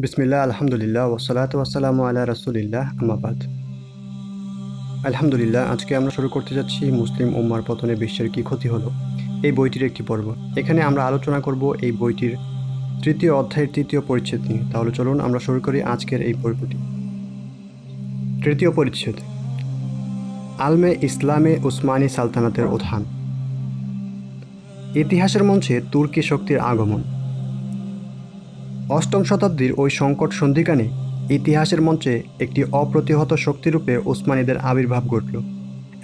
বিসমিল্লাহ আলহামদুলিল্লাহ ওয়াসসালাতু ওয়াসসালামু আলা রাসূলিল্লাহ আম্মা বাদ। আলহামদুলিল্লাহ, আজকে আমরা শুরু করতে যাচ্ছি মুসলিম উম্মার পতনে বিশ্বের কী ক্ষতি হলো এই বইটির একটি পর্ব। এখানে আমরা আলোচনা করব এই বইটির তৃতীয় অধ্যায়ের তৃতীয় পরিচ্ছেদ নিয়ে। তাহলে চলুন আমরা শুরু করি আজকের এই পর্বটি। তৃতীয় পরিচ্ছেদ, আলমে ইসলামে উসমানী সালতানাতের উত্থান। ইতিহাসের মঞ্চে তুর্কি শক্তির আগমন। অষ্টম শতাব্দীর ওই সংকট সন্ধিকানে ইতিহাসের মঞ্চে একটি অপ্রতিহত শক্তিরূপে উসমানীদের আবির্ভাব ঘটল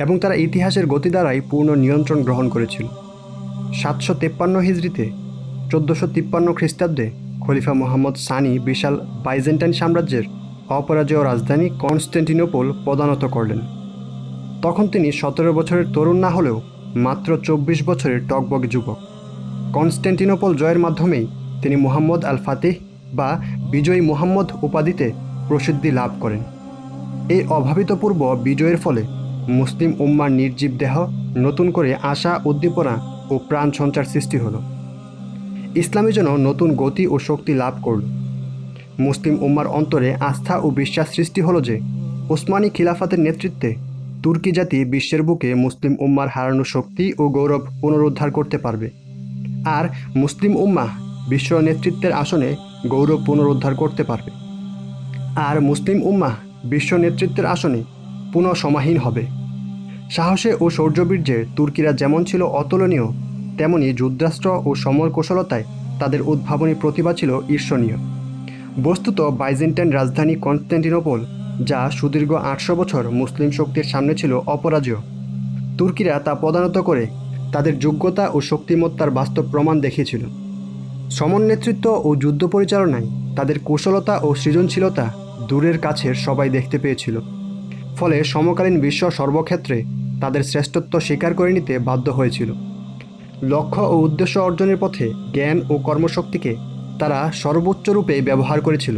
এবং তারা ইতিহাসের গতি দ্বারাই পূর্ণ নিয়ন্ত্রণ গ্রহণ করেছিল। 753 হিজরিতে 1453 খ্রিস্টাব্দে খলিফা মুহাম্মদ সানি বিশাল বাইজেন্টাইন সাম্রাজ্যের অপরাজেয় রাজধানী কনস্ট্যান্টিনোপল পদানত করলেন। তখন তিনি 17 বছরের তরুণ না হলেও মাত্র 24 বছরের টকবগে যুবক। কনস্ট্যান্টিনোপল জয়ের মাধ্যমেই তিনি মুহাম্মদ আল ফাতিহ বা বিজয়ী মুহাম্মদ উপাধিতে প্রসিদ্ধি লাভ করেন। এই অভাবিতপূর্ব বিজয়ের ফলে মুসলিম উম্মার নির্জীব দেহ নতুন করে আশা, উদ্দীপনা ও প্রাণ সঞ্চার সৃষ্টি হলো। ইসলামী যেন নতুন গতি ও শক্তি লাভ করল। মুসলিম উম্মার অন্তরে আস্থা ও বিশ্বাস সৃষ্টি হলো যে ওসমানী খিলাফতের নেতৃত্বে তুর্কি জাতি বিশ্বের বুকে মুসলিম উম্মার হারানো শক্তি ও গৌরব পুনরুদ্ধার করতে পারবে, আর মুসলিম উম্মাহ বিশ্ব নেতৃত্বের আসনে গৌরব পুনরুদ্ধার করতে পারবে, আর মুসলিম উম্মাহ বিশ্ব নেতৃত্বের আসনে পুনঃ সমাহীন হবে। সাহসে ও শৌর্যবীর্যে তুর্কিরা যেমন ছিল অতুলনীয়, তেমনি যুদ্ধাস্ত্র ও সমর কৌশলতায় তাদের উদ্ভাবনী প্রতিভা ছিল ঈর্ষণীয়। বস্তুত বাইজেন্টাইন রাজধানী কনস্ট্যান্টিনোপল, যা সুদীর্ঘ 800 বছর মুসলিম শক্তির সামনে ছিল অপরাজেয়, তুর্কিরা তা পদানত করে তাদের যোগ্যতা ও শক্তিমত্তার বাস্তব প্রমাণ দেখিয়েছিল। সমর নেতৃত্ব ও যুদ্ধ পরিচালনায় তাদের কুশলতা ও সৃজনশীলতা দূরের কাছের সবাই দেখতে পেয়েছিল। ফলে সমকালীন বিশ্ব সর্বক্ষেত্রে তাদের শ্রেষ্ঠত্ব স্বীকার করে নিতে বাধ্য হয়েছিল। লক্ষ্য ও উদ্দেশ্য অর্জনের পথে জ্ঞান ও কর্মশক্তিকে তারা সর্বোচ্চ রূপে ব্যবহার করেছিল,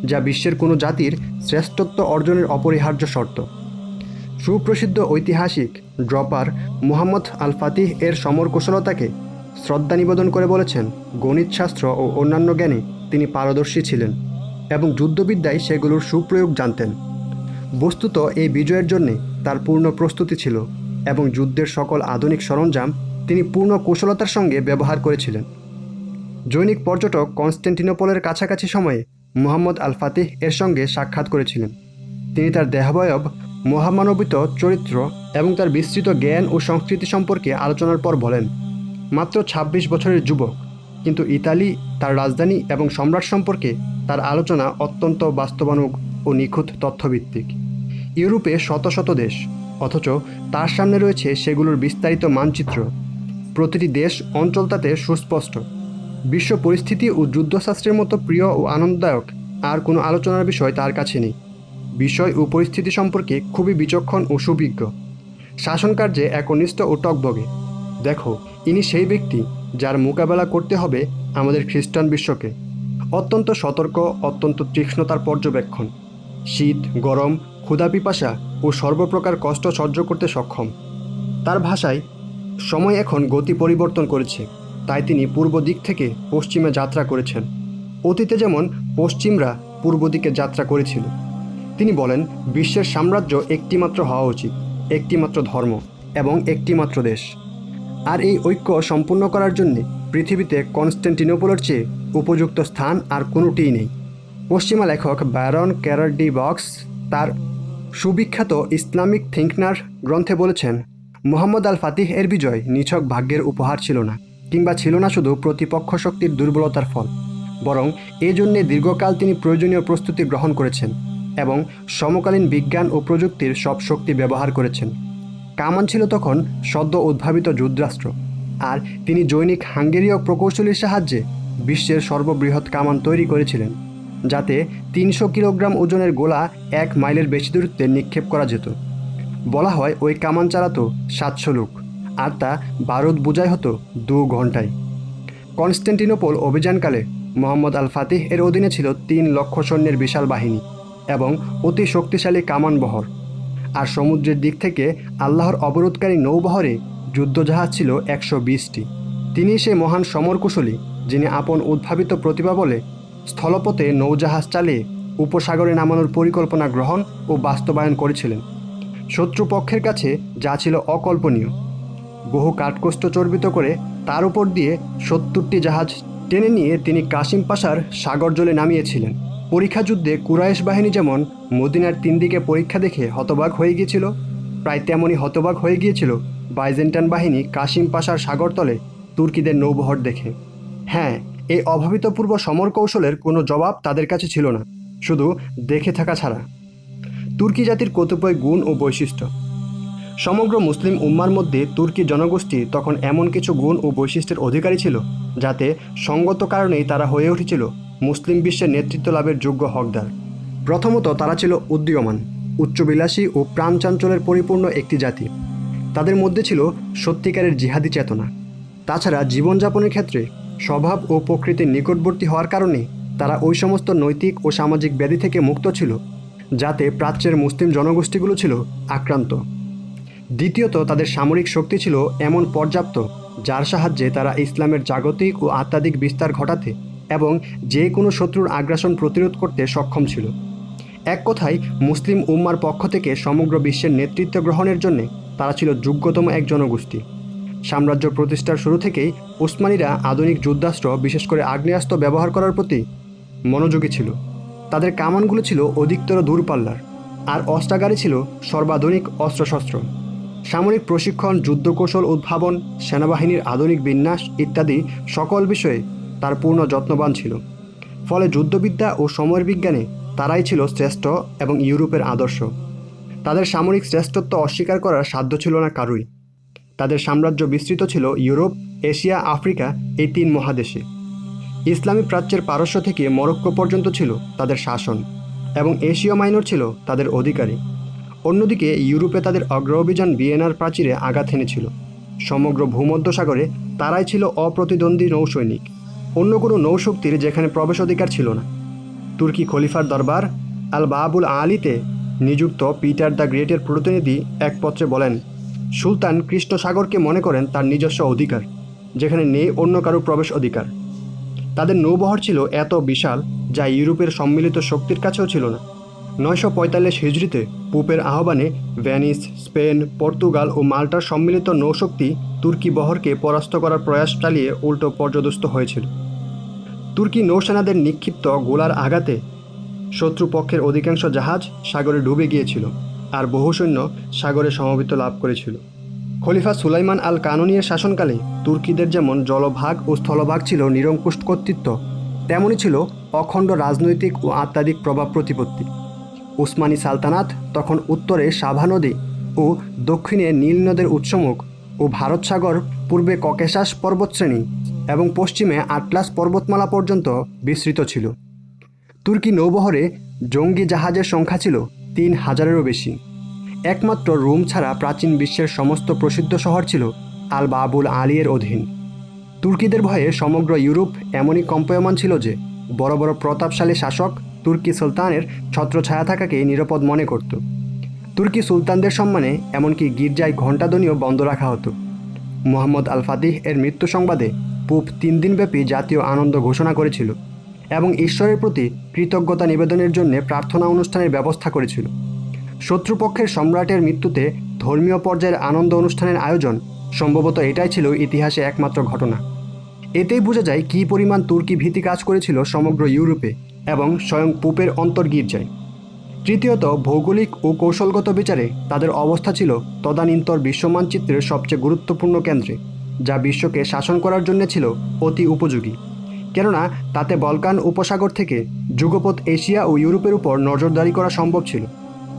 যা বিশ্বের কোনো জাতির শ্রেষ্ঠত্ব অর্জনের অপরিহার্য শর্ত। সুপ্রসিদ্ধ ঐতিহাসিক ড্রপার মুহাম্মদ আল ফাতিহ এর সমর কুশলতাকে শ্রদ্ধা নিবেদন করে বলেছেন, গণিতশাস্ত্র ও অন্যান্য জ্ঞানে তিনি পারদর্শী ছিলেন এবং যুদ্ধবিদ্যায় সেগুলোর সুপ্রয়োগ জানতেন। বস্তুত এই বিজয়ের জন্যে তার পূর্ণ প্রস্তুতি ছিল এবং যুদ্ধের সকল আধুনিক সরঞ্জাম তিনি পূর্ণ কুশলতার সঙ্গে ব্যবহার করেছিলেন। জৈনিক পর্যটক কনস্ট্যান্টিনোপলের কাছাকাছি সময়ে মুহাম্মদ আল ফাতিহ এর সঙ্গে সাক্ষাৎ করেছিলেন। তিনি তার দেহাবয়ব, মহামানবিত চরিত্র এবং তার বিস্তৃত জ্ঞান ও সংস্কৃতি সম্পর্কে আলোচনার পর বলেন, মাত্র 26 বছরের যুবক, কিন্তু ইতালি, তার রাজধানী এবং সম্রাট সম্পর্কে তার আলোচনা অত্যন্ত বাস্তবানুগ ও নিখুঁত তথ্যভিত্তিক। ইউরোপে শত শত দেশ, অথচ তার সামনে রয়েছে সেগুলোর বিস্তারিত মানচিত্র। প্রতিটি দেশ অঞ্চল তাতে সুস্পষ্ট। বিশ্ব পরিস্থিতি ও যুদ্ধশাস্ত্রের মতো প্রিয় ও আনন্দদায়ক আর কোনো আলোচনার বিষয় তার কাছে নেই। বিষয় ও পরিস্থিতি সম্পর্কে খুবই বিচক্ষণ ও সুবিজ্ঞ। শাসনকার্যে একনিষ্ঠ ও টকবগে। দেখো, ইনি সেই ব্যক্তি যার মোকাবেলা করতে হবে আমাদের খ্রিস্টান বিশ্বকে। অত্যন্ত সতর্ক, অত্যন্ত তীক্ষ্ণতার পর্যবেক্ষণ, শীত, গরম, ক্ষুধা, পিপাসা ও সর্বপ্রকার কষ্ট সহ্য করতে সক্ষম। তার ভাষায়, সময় এখন গতি পরিবর্তন করেছে, তাই তিনি পূর্ব দিক থেকে পশ্চিমে যাত্রা করেছেন। অতীতে যেমন পশ্চিমরা পূর্ব দিকে যাত্রা করেছিল। তিনি বলেন, বিশ্বের সাম্রাজ্য একটিমাত্র হওয়া উচিত, একটিমাত্র ধর্ম এবং একটিমাত্র দেশ। আর এই ঐক্য সম্পূর্ণ করার জন্যে পৃথিবীতে কনস্ট্যান্টিনোপলের চেয়ে উপযুক্ত স্থান আর কোনোটিই নেই। পশ্চিমা লেখক ব্যারন ক্যারার ডি বক্স তার সুবিখ্যাত ইসলামিক থিঙ্কনার গ্রন্থে বলেছেন, মুহাম্মদ আল ফাতিহ এর বিজয় নিছক ভাগ্যের উপহার ছিল না, কিংবা ছিল না শুধু প্রতিপক্ষ শক্তির দুর্বলতার ফল, বরং এজন্যে দীর্ঘকাল তিনি প্রয়োজনীয় প্রস্তুতি গ্রহণ করেছেন এবং সমকালীন বিজ্ঞান ও প্রযুক্তির সব শক্তি ব্যবহার করেছেন। কামান ছিল তখন সদ্য উদ্ভাবিত যুদ্ধাস্ত্র, আর তিনি জৈনিক হাঙ্গেরীয় প্রকৌশলীর সাহায্যে বিশ্বের সর্ববৃহৎ কামান তৈরি করেছিলেন, যাতে 300 কিলোগ্রাম ওজনের গোলা 1 মাইলের বেশি দূরত্বে নিক্ষেপ করা যেত। বলা হয় ওই কামান চালাতো 700 লোক, আর তা বারুদ বোঝাই হতো 2 ঘন্টায়। কনস্ট্যান্টিনোপল অভিযানকালে মুহাম্মদ আল ফাতিহ এর অধীনে ছিল 3 লক্ষ সৈন্যের বিশাল বাহিনী এবং অতি শক্তিশালী কামান বহর, আর সমুদ্রের দিক থেকে আল্লাহর অবরোধকারী নৌবহরে যুদ্ধজাহাজ ছিল 120টি। তিনি সেই মহান সমরকুশলী যিনি আপন উদ্ভাবিত প্রতিভা বলে স্থলপথে নৌজাহাজ চালিয়ে উপসাগরে নামানোর পরিকল্পনা গ্রহণ ও বাস্তবায়ন করেছিলেন। শত্রুপক্ষের কাছে যা ছিল অকল্পনীয়। বহু কাঠকষ্ট চর্বিত করে তার উপর দিয়ে ৭০টি জাহাজ টেনে নিয়ে তিনি কাসিম পাশার সাগর জলে নামিয়েছিলেন। পরীক্ষা যুদ্ধে কুরাইশ বাহিনী যেমন মদিনার ৩ দিকে পরীক্ষা দেখে হতবাক হয়ে গিয়েছিল, প্রায় তেমনই হতবাক হয়ে গিয়েছিল বাইজেন্টাইন বাহিনী কাসিম পাশার সাগরতলে তুর্কিদের নৌবহর দেখে। হ্যাঁ, এই অভাবিতপূর্ব সমর কৌশলের কোনো জবাব তাদের কাছে ছিল না, শুধু দেখে থাকা ছাড়া। তুর্কি জাতির কতিপয় গুণ ও বৈশিষ্ট্য। সমগ্র মুসলিম উম্মার মধ্যে তুর্কি জনগোষ্ঠী তখন এমন কিছু গুণ ও বৈশিষ্ট্যের অধিকারী ছিল যাতে সঙ্গত কারণেই তারা হয়ে উঠেছিল মুসলিম বিশ্বের নেতৃত্ব লাভের যোগ্য হকদার। প্রথমত, তারা ছিল উদীয়মান, উচ্চবিলাসী ও প্রাণচাঞ্চলের পরিপূর্ণ একটি জাতি। তাদের মধ্যে ছিল সত্যিকারের জিহাদি চেতনা। তাছাড়া জীবনযাপনের ক্ষেত্রে স্বভাব ও প্রকৃতির নিকটবর্তী হওয়ার কারণে তারা ওই সমস্ত নৈতিক ও সামাজিক ব্যাধি থেকে মুক্ত ছিল যাতে প্রাচ্যের মুসলিম জনগোষ্ঠীগুলো ছিল আক্রান্ত। দ্বিতীয়ত, তাদের সামরিক শক্তি ছিল এমন পর্যাপ্ত যার সাহায্যে তারা ইসলামের জাগতিক ও আধ্যাত্মিক বিস্তার ঘটাতে এবং যে কোনো শত্রুর আগ্রাসন প্রতিরোধ করতে সক্ষম ছিল। এক কথায়, মুসলিম উম্মার পক্ষ থেকে সমগ্র বিশ্বের নেতৃত্ব গ্রহণের জন্য তারা ছিল যোগ্যতম এক জনগোষ্ঠী। সাম্রাজ্য প্রতিষ্ঠার শুরু থেকেই উসমানীরা আধুনিক যুদ্ধাস্ত্র, বিশেষ করে আগ্নেয়াস্ত্র ব্যবহার করার প্রতি মনোযোগী ছিল। তাদের কামানগুলো ছিল অধিকতর দূরপাল্লার, আর অস্ত্রাগারে ছিল সর্বাধুনিক অস্ত্রশস্ত্র। সামরিক প্রশিক্ষণ, যুদ্ধকৌশল উদ্ভাবন, সেনাবাহিনীর আধুনিক বিন্যাস ইত্যাদি সকল বিষয়ে তার পূর্ণ যত্নবান ছিল। ফলে যুদ্ধবিদ্যা ও সময়ের বিজ্ঞানে তারাই ছিল শ্রেষ্ঠ এবং ইউরোপের আদর্শ। তাদের সামরিক শ্রেষ্ঠত্ব অস্বীকার করার সাধ্য ছিল না কারুই। তাদের সাম্রাজ্য বিস্তৃত ছিল ইউরোপ, এশিয়া, আফ্রিকা এই 3 মহাদেশে। ইসলামী প্রাচ্যের পারস্য থেকে মরক্কো পর্যন্ত ছিল তাদের শাসন এবং এশীয় মাইনর ছিল তাদের অধিকারী। অন্যদিকে ইউরোপে তাদের অগ্রঅভিযান ভিয়েনার প্রাচীরে আঘাত এনেছিল। সমগ্র ভূমধ্যসাগরে তারাই ছিল অপ্রতিদ্বন্দ্বী নৌসৈনিক। অন্য কোনো নৌশক্তির যেখানে প্রবেশ অধিকার ছিল না। তুর্কি খলিফার দরবার আল বাবুল আলীতে নিযুক্ত পিটার দ্য গ্রেটের প্রতিনিধি এক পত্রে বলেন, সুলতান কৃষ্ণ সাগরকে মনে করেন তার নিজস্ব অধিকার, যেখানে নেই অন্য কারো প্রবেশ অধিকার। তাদের নৌবহর ছিল এত বিশাল যা ইউরোপের সম্মিলিত শক্তির কাছেও ছিল না। 945 হিজরিতে পোপের আহ্বানে ভেনিস, স্পেন, পর্তুগাল ও মাল্টার সম্মিলিত নৌশক্তি তুর্কি বহরকে পরাস্ত করার প্রয়াস চালিয়ে উল্টো পর্যদস্ত হয়েছিল। তুর্কি নৌসেনাদের নিক্ষিপ্ত গোলার আঘাতে শত্রুপক্ষের অধিকাংশ জাহাজ সাগরে ডুবে গিয়েছিল, আর বহু সৈন্য সাগরে সমবেত লাভ করেছিল। খলিফা সুলাইমান আল কানুনিয়ের শাসনকালে তুর্কিদের যেমন জলভাগ ও স্থলভাগ ছিল নিরঙ্কুশ কর্তৃত্ব, তেমনই ছিল অখণ্ড রাজনৈতিক ও আধ্যাত্মিক প্রভাব প্রতিপত্তি। উসমানী সালতানাত তখন উত্তরে সাভা নদী ও দক্ষিণে নীল নদের উৎসমুখ ও ভারত সাগর, পূর্বে ককেশাস পর্বতশ্রেণী এবং পশ্চিমে আটলাস পর্বতমালা পর্যন্ত বিস্তৃত ছিল। তুর্কি নৌবহরে জঙ্গি জাহাজের সংখ্যা ছিল 3000-এরও বেশি। একমাত্র রোম ছাড়া প্রাচীন বিশ্বের সমস্ত প্রসিদ্ধ শহর ছিল আল বাবুল আলীর অধীন। তুর্কিদের ভয়ে সমগ্র ইউরোপ এমনই কম্পায়মান ছিল যে বড় বড় প্রতাপশালী শাসক তুর্কি সুলতানের ছত্রছায়া থাকাকে নিরাপদ মনে করত। তুর্কি সুলতানদের সম্মানে এমনকি গির্জায় ঘণ্টাধ্বনিও বন্ধ রাখা হতো। মুহাম্মদ আল ফাতিহ এর মৃত্যু সংবাদে পোপ 3 দিনব্যাপী জাতীয় আনন্দ ঘোষণা করেছিল এবং ঈশ্বরের প্রতি কৃতজ্ঞতা নিবেদনের জন্য প্রার্থনা অনুষ্ঠানের ব্যবস্থা করেছিল। শত্রুপক্ষের সম্রাটের মৃত্যুতে ধর্মীয় পর্যায়ের আনন্দ অনুষ্ঠানের আয়োজন সম্ভবত এটাই ছিল ইতিহাসে একমাত্র ঘটনা। এতেই বোঝা যায় কী পরিমাণ তুর্কি ভীতি কাজ করেছিল সমগ্র ইউরোপে এবং স্বয়ং পোপের অন্তর্গির্জায়। তৃতীয়ত, ভৌগোলিক ও কৌশলগত বিচারে তাদের অবস্থা ছিল তদানীন্তন বিশ্বমানচিত্রের সবচেয়ে গুরুত্বপূর্ণ কেন্দ্রে, যা বিশ্বকে শাসন করার জন্য ছিল অতি উপযোগী। কেননা তাতে বলকান উপসাগর থেকে যুগপৎ এশিয়া ও ইউরোপের উপর নজরদারি করা সম্ভব ছিল।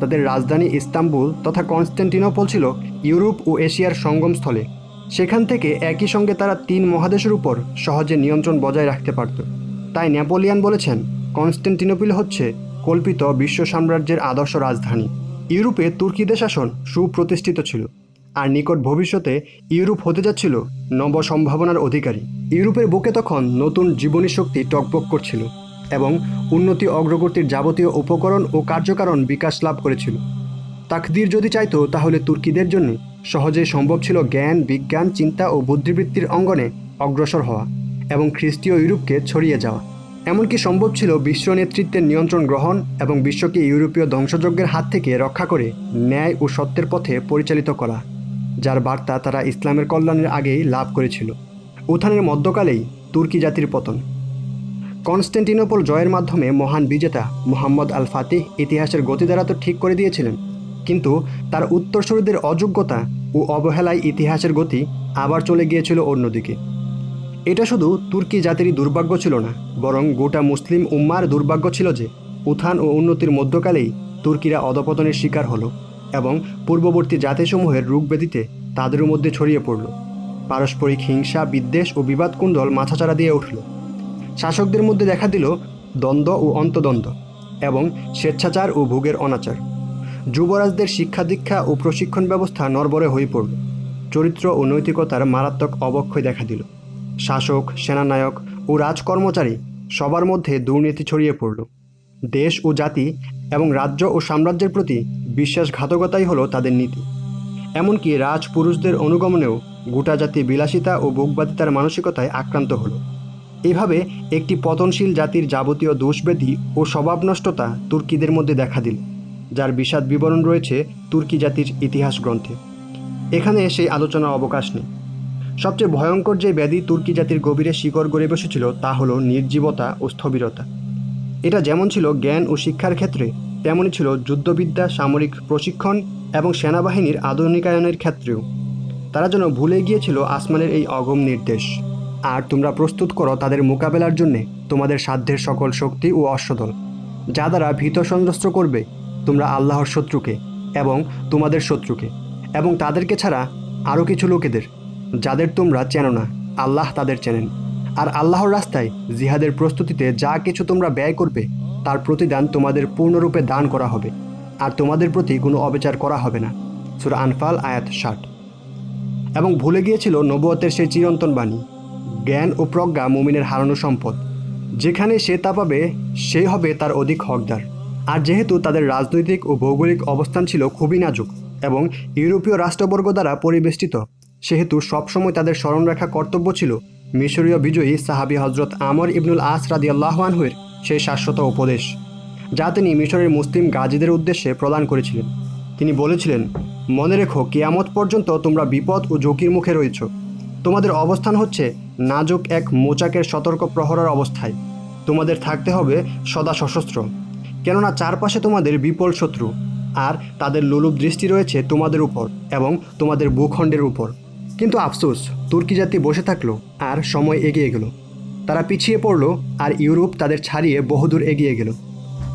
তাদের রাজধানী ইস্তাম্বুল তথা কনস্ট্যান্টিনোপল ছিল ইউরোপ ও এশিয়ার সঙ্গমস্থলে। সেখান থেকে একই সঙ্গে তারা 3 মহাদেশের উপর সহজে নিয়ন্ত্রণ বজায় রাখতে পারত। তাই নেপোলিয়ান বলেছেন, কনস্ট্যান্টিনোপল হচ্ছে কল্পিত বিশ্ব সাম্রাজ্যের আদর্শ রাজধানী। ইউরোপে তুর্কিদের শাসন সুপ্রতিষ্ঠিত ছিল, আর নিকট ভবিষ্যতে ইউরোপ হতে যাচ্ছিল নবসম্ভাবনার অধিকারী। ইউরোপের বুকে তখন নতুন জীবনী শক্তি টকবক করছিল এবং উন্নতি অগ্রগতির যাবতীয় উপকরণ ও কার্যকারণ বিকাশ লাভ করেছিল। তাকদীর যদি চাইতো তাহলে তুর্কিদের জন্য সহজেই সম্ভব ছিল জ্ঞান, বিজ্ঞান, চিন্তা ও বুদ্ধিবৃত্তির অঙ্গনে অগ্রসর হওয়া এবং খ্রিস্টীয় ইউরোপকে ছড়িয়ে যাওয়া। এমনকি সম্ভব ছিল বিশ্ব নেতৃত্বের নিয়ন্ত্রণ গ্রহণ এবং বিশ্বকে ইউরোপীয় ধ্বংসযজ্ঞের হাত থেকে রক্ষা করে ন্যায় ও সত্যের পথে পরিচালিত করা, যার বার্তা তারা ইসলামের কল্যাণের আগেই লাভ করেছিল। উত্থানের মধ্যকালেই তুর্কি জাতির পতন। কনস্ট্যান্টিনোপল জয়ের মাধ্যমে মহান বিজেতা মুহাম্মদ আল ফাতিহ ইতিহাসের গতিধারা তো ঠিক করে দিয়েছিলেন, কিন্তু তার উত্তরসূরিদের অযোগ্যতা ও অবহেলায় ইতিহাসের গতি আবার চলে গিয়েছিল অন্যদিকে। এটা শুধু তুর্কি জাতিরই দুর্ভাগ্য ছিল না, বরং গোটা মুসলিম উম্মার দুর্ভাগ্য ছিল যে উত্থান ও উন্নতির মধ্যকালেই তুর্কিরা অধপতনের শিকার হলো এবং পূর্ববর্তী জাতিসমূহের রোগব্যাধিতে তাদের মধ্যে ছড়িয়ে পড়ল। পারস্পরিক হিংসা, বিদ্বেষ ও বিবাদকুণ্ডল মাথাচাড়া দিয়ে উঠল। শাসকদের মধ্যে দেখা দিল দ্বন্দ্ব ও অন্তদ্বন্দ্ব এবং স্বেচ্ছাচার ও ভোগের অনাচার। যুবরাজদের শিক্ষা দীক্ষা ও প্রশিক্ষণ ব্যবস্থা নড়বড়ে হয়ে পড়ল। চরিত্র ও নৈতিকতার মারাত্মক অবক্ষয় দেখা দিল। শাসক, সেনানায়ক ও রাজকর্মচারী সবার মধ্যে দুর্নীতি ছড়িয়ে পড়ল। দেশ ও জাতি এবং রাজ্য ও সাম্রাজ্যের প্রতি বিশ্বাসঘাতকতাই হলো তাদের নীতি। এমনকি রাজপুরুষদের অনুগমনেও গোটা জাতি বিলাসিতা ও ভোগবাদিতার মানসিকতায় আক্রান্ত হলো। এভাবে একটি পতনশীল জাতির যাবতীয় দোষব্যাধি ও স্বভাবনষ্টতা তুর্কিদের মধ্যে দেখা দিল, যার বিশদ বিবরণ রয়েছে তুর্কি জাতির ইতিহাস গ্রন্থে। এখানে সেই আলোচনার অবকাশ নেই। সবচেয়ে ভয়ঙ্কর যে ব্যাধি তুর্কি জাতির গভীরে শিকড় গড়ে বসেছিল তা হলো নির্জীবতা ও স্থবিরতা। এটা যেমন ছিল জ্ঞান ও শিক্ষার ক্ষেত্রে, তেমনই ছিল যুদ্ধবিদ্যা, সামরিক প্রশিক্ষণ এবং সেনাবাহিনীর আধুনিকায়নের ক্ষেত্রেও। তারা যেন ভুলে গিয়েছিল আসমানের এই অগম নির্দেশ। আর তোমরা প্রস্তুত করো তাদের মোকাবেলার জন্যে তোমাদের সাধ্যের সকল শক্তি ও অশ্বদল, যা দ্বারা ভীত সন্ত্রস্ত করবে তোমরা আল্লাহর শত্রুকে এবং তোমাদের শত্রুকে এবং তাদেরকে ছাড়া আরও কিছু লোকেদের, যাদের তোমরা চেনো না, আল্লাহ তাদের চেনেন। আর আল্লাহর রাস্তায় জিহাদের প্রস্তুতিতে যা কিছু তোমরা ব্যয় করবে তার প্রতিদান তোমাদের পূর্ণরূপে দান করা হবে, আর তোমাদের প্রতি কোনো অবিচার করা হবে না। সূরা আনফাল আয়াত 60। এবং ভুলে গিয়েছিল নবুয়তের সেই চিরন্তন বাণী, জ্ঞান ও প্রজ্ঞা মুমিনের হারানো সম্পদ। যেখানে সে তা পাবে সেই হবে তার অধিক হকদার। আর যেহেতু তাদের রাজনৈতিক ও ভৌগোলিক অবস্থান ছিল খুবই নাজুক এবং ইউরোপীয় রাষ্ট্রবর্গ দ্বারা পরিবেষ্টিত, সেহেতু সবসময় তাদের স্মরণ রাখা কর্তব্য ছিল মিশরীয় বিজয়ী সাহাবী হজরত আমর ইবনুল আস রাদিয়াল্লাহু আনহুর সেই শাশ্বত উপদেশ, যা তিনি মিশরের মুসলিম গাজীদের উদ্দেশ্যে প্রদান করেছিলেন। তিনি বলেছিলেন, মনে রেখো, কিয়ামত পর্যন্ত তোমরা বিপদ ও ঝুঁকির মুখে রয়েছ। তোমাদের অবস্থান হচ্ছে নাজুক এক মোচাকের সতর্ক প্রহরার অবস্থায়। তোমাদের থাকতে হবে সদা সশস্ত্র, কেননা চারপাশে তোমাদের বিপুল শত্রু, আর তাদের লোলুপ দৃষ্টি রয়েছে তোমাদের উপর এবং তোমাদের ভূখণ্ডের উপর। কিন্তু আফসোস, তুর্কি জাতি বসে থাকলো আর সময় এগিয়ে গেল। তারা পিছিয়ে পড়ল আর ইউরোপ তাদের ছাড়িয়ে বহুদূর এগিয়ে গেল।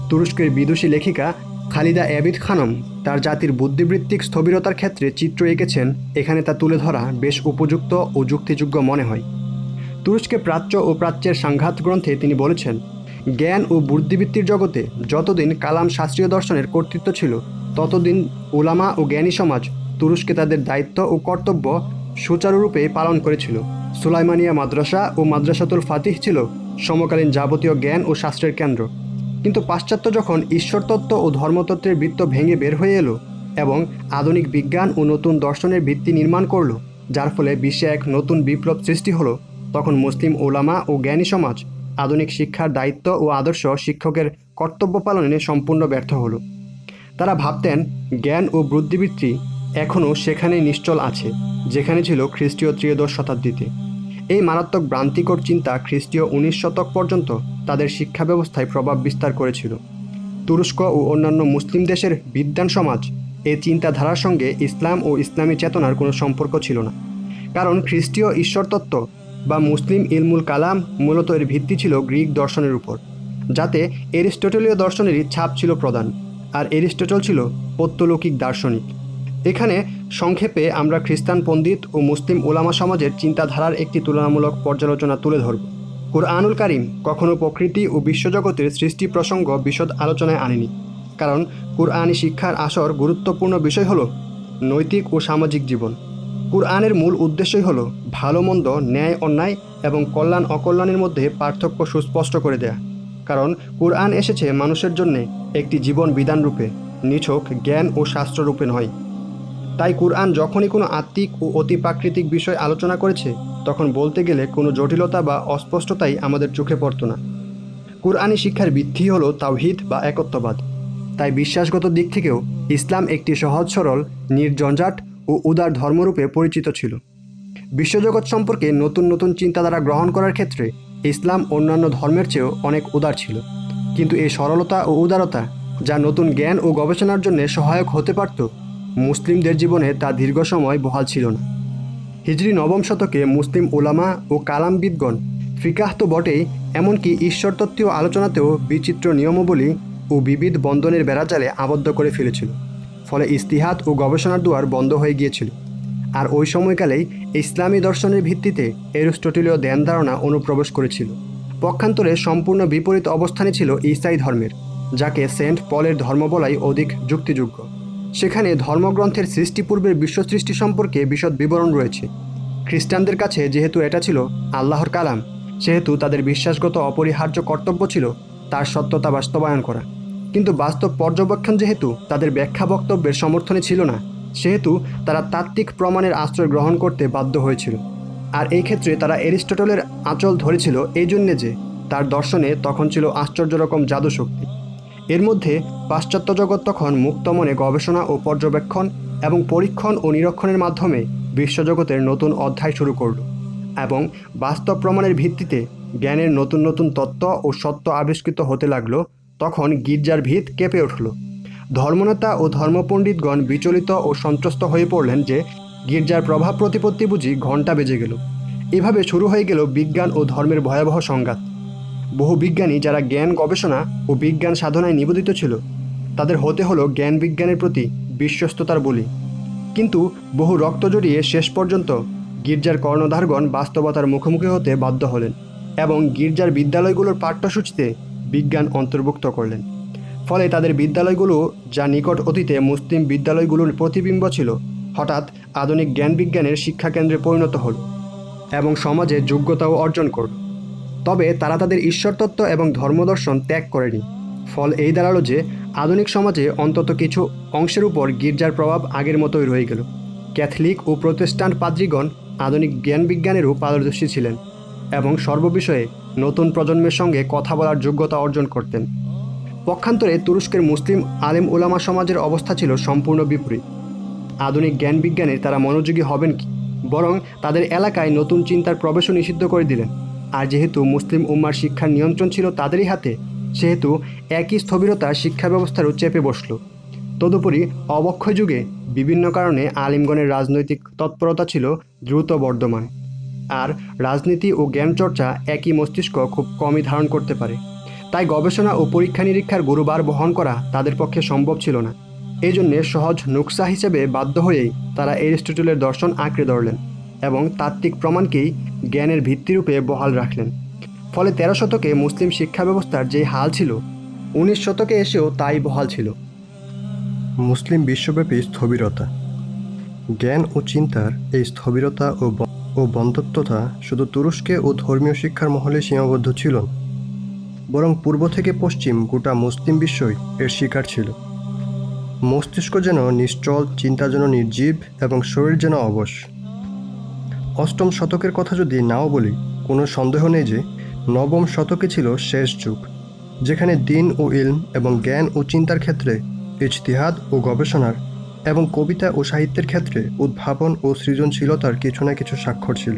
তুরস্কের বিদুষী লেখিকা খালিদা এবিদ খানম তার জাতির বুদ্ধিবৃত্তিক স্থবিরতার ক্ষেত্রে চিত্র এঁকেছেন। এখানে তা তুলে ধরা বেশ উপযুক্ত ও যুক্তিযোগ্য মনে হয়। তুরস্কে প্রাচ্য ও প্রাচ্যের সংঘাত গ্রন্থে তিনি বলেছেন, জ্ঞান ও বুদ্ধিবৃত্তির জগতে যতদিন কালাম শাস্ত্রীয় দর্শনের কর্তৃত্ব ছিল, ততদিন উলামা ও জ্ঞানী সমাজ তুরস্কে তাদের দায়িত্ব ও কর্তব্য সুচারুরূপে পালন করেছিল। সুলাইমানিয়া মাদ্রাসা ও মাদ্রাসাতুল ফাতিহ ছিল সমকালীন যাবতীয় জ্ঞান ও শাস্ত্রের কেন্দ্র। কিন্তু পাশ্চাত্য যখন ঈশ্বরতত্ত্ব ও ধর্মতত্ত্বের বৃত্ত ভেঙে বের হয়ে এলো এবং আধুনিক বিজ্ঞান ও নতুন দর্শনের ভিত্তি নির্মাণ করলো, যার ফলে বিশ্বে এক নতুন বিপ্লব সৃষ্টি হলো, তখন মুসলিম ওলামা ও জ্ঞানী সমাজ আধুনিক শিক্ষার দায়িত্ব ও আদর্শ শিক্ষকের কর্তব্য পালনে সম্পূর্ণ ব্যর্থ হলো। তারা ভাবতেন জ্ঞান ও বুদ্ধিবৃত্তি এখনও সেখানেই নিশ্চল আছে যেখানে ছিল খ্রিস্টীয় ত্রয়োদশ শতাব্দীতে। এই মারাত্মক ভ্রান্তিকর চিন্তা খ্রিস্টীয় 19 শতক পর্যন্ত তাদের শিক্ষা ব্যবস্থায় প্রভাব বিস্তার করেছিল। তুরস্ক ও অন্যান্য মুসলিম দেশের বিদ্বান সমাজ এই চিন্তাধারার সঙ্গে ইসলাম ও ইসলামী চেতনার কোনো সম্পর্ক ছিল না, কারণ খ্রিস্টীয় ঈশ্বরতত্ত্ব বা মুসলিম ইলমুল কালাম মূলত এর ভিত্তি ছিল গ্রিক দর্শনের উপর, যাতে এরিস্টটলীয় দর্শনেরই ছাপ ছিল প্রধান। আর এরিস্টটল ছিল পৌত্তলৌকিক দার্শনিক। এখানে সংক্ষেপে আমরা খ্রিস্টান পণ্ডিত ও মুসলিম ওলামা সমাজের চিন্তাধারার একটি তুলনামূলক পর্যালোচনা তুলে ধরব। কুরআনুল কারীম কখনো প্রকৃতি ও বিশ্বজগতের সৃষ্টি প্রসঙ্গ বিশদ আলোচনায় আনেনি, কারণ কুরআনী শিক্ষার আসর গুরুত্বপূর্ণ বিষয় হলো নৈতিক ও সামাজিক জীবন। কুরআনের মূল উদ্দেশ্যই হলো ভালো মন্দ, ন্যায় অন্যায় এবং কল্যাণ অকল্যাণের মধ্যে পার্থক্য সুস্পষ্ট করে দেয়া। কারণ কুরআন এসেছে মানুষের জন্য একটি জীবন বিধান রূপে, নিছক জ্ঞান ও শাস্ত্ররূপে নয়। তাই কুরআন যখনই কোনো আত্মিক ও অতিপ্রাকৃতিক বিষয় আলোচনা করেছে, তখন বলতে গেলে কোনো জটিলতা বা অস্পষ্টতাই আমাদের চোখে পড়ত না। কুরআনি শিক্ষার ভিত্তি হলো তাওহীদ বা একত্ববাদ। তাই বিশ্বাসগত দিক থেকেও ইসলাম একটি সহজ সরল, নির্ঝঞ্ঝাট ও উদার ধর্মরূপে পরিচিত ছিল। বিশ্বজগৎ সম্পর্কে নতুন নতুন চিন্তাধারা গ্রহণ করার ক্ষেত্রে ইসলাম অন্যান্য ধর্মের চেয়েও অনেক উদার ছিল। কিন্তু এই সরলতা ও উদারতা, যা নতুন জ্ঞান ও গবেষণার জন্য সহায়ক হতে পারত, মুসলিমদের জীবনে তা দীর্ঘ সময় বহাল ছিল না। হিজরি 9ম শতকে মুসলিম উলামা ও কালামবিদগণ ফিকাহ তো বটেই, এমনকি ঈশ্বরতত্ত্বীয় আলোচনাতেও বিচিত্র নিয়মাবলী ও বিবিধ বন্ধনের বেড়াজালে আবদ্ধ করে ফেলেছিল। ফলে ইজতিহাদ ও গবেষণার দুয়ার বন্ধ হয়ে গিয়েছিল। আর ওই সময়কালেই ইসলামী দর্শনের ভিত্তিতে অ্যারিস্টটলীয় ধ্যান ধারণা অনুপ্রবেশ করেছিল। পক্ষান্তরে সম্পূর্ণ বিপরীত অবস্থানে ছিল ঈসাই ধর্মের, যাকে সেন্ট পলের ধর্ম বলাই অধিক যুক্তিযোগ্য। সেখানে ধর্মগ্রন্থের সৃষ্টিপূর্বের বিশ্ব সৃষ্টি সম্পর্কে বিশদ বিবরণ রয়েছে। খ্রিস্টানদের কাছে যেহেতু এটা ছিল আল্লাহর কালাম, সেহেতু তাদের বিশ্বাসগত অপরিহার্য কর্তব্য ছিল তার সত্যতা বাস্তবায়ন করা। কিন্তু বাস্তব পর্যবেক্ষণ যেহেতু তাদের ব্যাখ্যা বক্তব্যের সমর্থনে ছিল না, সেহেতু তারা তাত্ত্বিক প্রমাণের আশ্রয় গ্রহণ করতে বাধ্য হয়েছিল। আর এই ক্ষেত্রে তারা অ্যারিস্টটলের আঁচল ধরেছিল এই জন্যে যে তার দর্শনে তখন ছিল আশ্চর্য রকম জাদুশক্তি। এর মধ্যে পাশ্চাত্য জগৎ তখন মুক্ত মনে গবেষণা ও পর্যবেক্ষণ এবং পরীক্ষণ ও নিরীক্ষণের মাধ্যমে বিশ্বজগতের নতুন অধ্যায় শুরু করল এবং বাস্তব প্রমাণের ভিত্তিতে জ্ঞানের নতুন নতুন তত্ত্ব ও সত্য আবিষ্কৃত হতে লাগলো। তখন গির্জার ভিত কেঁপে উঠল। ধর্মনেতা ও ধর্মপণ্ডিতগণ বিচলিত ও সন্ত্রস্ত হয়ে পড়লেন যে গির্জার প্রভাব প্রতিপত্তি বুঝি ঘণ্টা বেজে গেল। এভাবে শুরু হয়ে গেল বিজ্ঞান ও ধর্মের ভয়াবহ সংঘাত। বহু বিজ্ঞানী যারা জ্ঞান গবেষণা ও বিজ্ঞান সাধনায় নিবেদিত ছিল, তাদের হতে হলো জ্ঞান বিজ্ঞানের প্রতি বিশ্বস্ততার বলি। কিন্তু বহু রক্ত জড়িয়ে শেষ পর্যন্ত গির্জার কর্ণধারগণ বাস্তবতার মুখোমুখি হতে বাধ্য হলেন এবং গির্জার বিদ্যালয়গুলোর পাঠ্যসূচিতে বিজ্ঞান অন্তর্ভুক্ত করলেন। ফলে তাদের বিদ্যালয়গুলো, যা নিকট অতীতে মুসলিম বিদ্যালয়গুলোর প্রতিবিম্ব ছিল, হঠাৎ আধুনিক জ্ঞান বিজ্ঞানের শিক্ষাকেন্দ্রে পরিণত হল এবং সমাজে যোগ্যতাও অর্জন করল। তবে তারা তাদের ঈশ্বরতত্ত্ব এবং ধর্মদর্শন ত্যাগ করেনি। ফল এই দাঁড়ালো যে আধুনিক সমাজে অন্তত কিছু অংশের উপর গির্জার প্রভাব আগের মতোই রয়ে গেল। ক্যাথলিক ও প্রোটেস্ট্যান্ট পাদ্রীগণ আধুনিক জ্ঞান বিজ্ঞানেরও পারদর্শী ছিলেন এবং সর্ববিষয়ে নতুন প্রজন্মের সঙ্গে কথা বলার যোগ্যতা অর্জন করতেন। পক্ষান্তরে তুরস্কের মুসলিম আলেম উলামা সমাজের অবস্থা ছিল সম্পূর্ণ বিপরীত। আধুনিক জ্ঞান বিজ্ঞানে তারা মনোযোগী হবেন কি, বরং তাদের এলাকায় নতুন চিন্তার প্রবেশও নিষিদ্ধ করে দিলেন। আর যেহেতু মুসলিম উম্মার শিক্ষার নিয়ন্ত্রণ ছিল তাদেরই হাতে, সেহেতু একই স্থবিরতা শিক্ষা ব্যবস্থারও চেপে বসল। তদুপরি অবক্ষয় যুগে বিভিন্ন কারণে আলিমগণের রাজনৈতিক তৎপরতা ছিল দ্রুত বর্ধমান, আর রাজনীতি ও জ্ঞান চর্চা একই মস্তিষ্ক খুব কমই ধারণ করতে পারে। তাই গবেষণা ও পরীক্ষা নিরীক্ষার গুরুবার বহন করা তাদের পক্ষে সম্ভব ছিল না। এই জন্যে সহজ নুকসা হিসেবে বাধ্য হয়েই তারা অ্যারিস্টটলের দর্শন আঁকড়ে ধরলেন এবং তাত্ত্বিক প্রমাণকেই জ্ঞানের ভিত্তিরূপে বহাল রাখলেন। ফলে 13 শতকে মুসলিম শিক্ষা ব্যবস্থার যে হাল ছিল, 19 শতকে এসেও তাই বহাল ছিল। মুসলিম বিশ্বব্যাপী স্থবিরতা। জ্ঞান ও চিন্তার এই স্থবিরতা ও বন্ধত্বতা শুধু তুরস্কে ও ধর্মীয় শিক্ষার মহলে সীমাবদ্ধ ছিল না, বরং পূর্ব থেকে পশ্চিম গোটা মুসলিম বিশ্বই এর শিকার ছিল। মস্তিষ্ক যেন নিশ্চল, চিন্তা যেন নির্জীব এবং শরীর যেন অবশ। 8ম শতকের কথা যদি নাও বলি, কোনো সন্দেহ নেই যে 9ম শতকে ছিল শেষ যুগ, যেখানে দ্বীন ও ইলম এবং জ্ঞান ও চিন্তার ক্ষেত্রে ইজতিহাদ ও গবেষণার এবং কবিতা ও সাহিত্যের ক্ষেত্রে উদ্ভাবন ও সৃজনশীলতার কিছু না কিছু স্বাক্ষর ছিল।